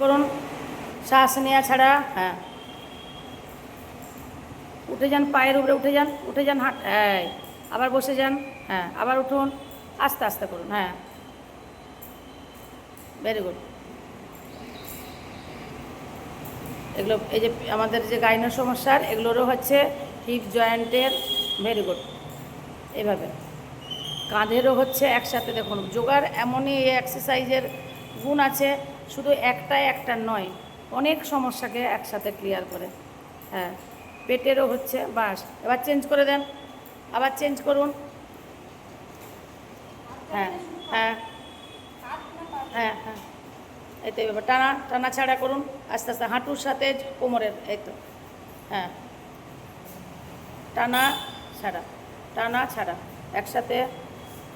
করুন, শ্বাস নেওয়া ছাড়া। হ্যাঁ, উঠে যান, পায়ের উপরে উঠে যান হাঁট। হ্যাঁ, আবার বসে যান। হ্যাঁ, আবার উঠুন, আস্তে আস্তে করুন। হ্যাঁ, ভেরি গুড। এগুলো এই যে আমাদের যে গাইনোর সমস্যার, এগুলোরও হচ্ছে হিপ জয়েন্টের। Very good. এইভাবে কাঁধেরও হচ্ছে একসাথে। দেখুন, যোগার এমনই এক্সারসাইজের গুণ আছে, শুধু একটা নয়, অনেক সমস্যাকে একসাথে ক্লিয়ার করে। হ্যাঁ, পেটেরও হচ্ছে। বাস, এবার চেঞ্জ করে দেন, আবার চেঞ্জ করুন। হ্যাঁ হ্যাঁ হ্যাঁ হ্যাঁ, এই তো এবার টানা টানা ছাড়া করুন, আস্তে আস্তে হাঁটুর সাথে কোমরের। এই তো, হ্যাঁ, টানা ছাড়া, টানা ছাড়া একসাথে।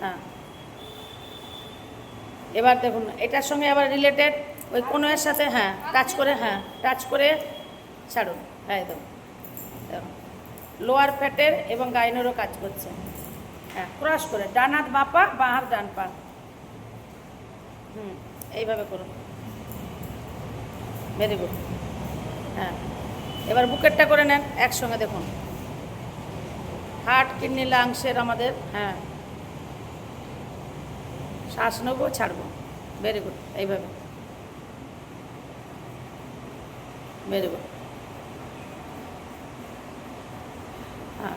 হ্যাঁ, এবার দেখুন এটার সঙ্গে আবার রিলেটেড ওই কোনো এর সাথে। হ্যাঁ, টাচ করে, হ্যাঁ টাচ করে ছাড়ুন। হ্যাঁ, একদম লোয়ার ফ্যাটের এবং গাইনেরও কাজ করছে। হ্যাঁ, ক্রস করে ডান হাত বাঁ পা, বাঁ হাত ডান পা। এইভাবে করুন। Very good. হ্যাঁ, এবার বুকেরটা করে নেন একসঙ্গে। দেখুন, হার্ট, কিডনি, লাংসের আমাদের। হ্যাঁ, শ্বাস নেবো, ছাড়বো। Very good. এইভাবে, ভেরি গুড। হ্যাঁ,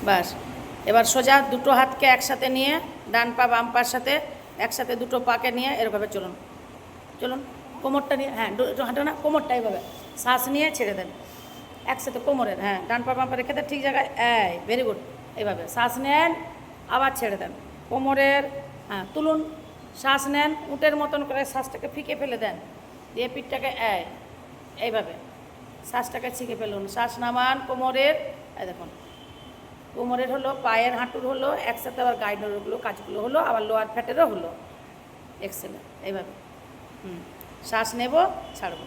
বাস, এবার সোজা দুটো হাতকে একসাথে নিয়ে, ডান পা বাম পার সাথে একসাথে দুটো পাকে নিয়ে এরকমভাবে চলুন। চলুন, কোমরটা নিয়ে। হ্যাঁ, হাঁটো না, কোমরটা এইভাবে শ্বাস নিয়ে ছেড়ে দেন একসাথে কোমরের। হ্যাঁ, ডান পা বাম পা রেখে দেন ঠিক জায়গায়। Very good. এইভাবে শ্বাস নেন, আবার ছেড়ে দেন কোমরের। হ্যাঁ, তুলুন, শ্বাস নেন, উটের মতন করে শ্বাসটাকে ফিকে ফেলে দেন, দিয়ে পিঠটাকে এইভাবে শ্বাসটাকে ছিঁকে ফেলুন। শ্বাস নামান কোমরের। দেখুন, কোমরের হলো, পায়ের হাঁটুর হলো, একসাথে আবার গাইনোরগুলো কাজগুলো হলো, আবার লোয়ার ফ্যাটেরও হলো। এক্সেলেন্ট। এইভাবে শ্বাস নেব, ছাড়বো।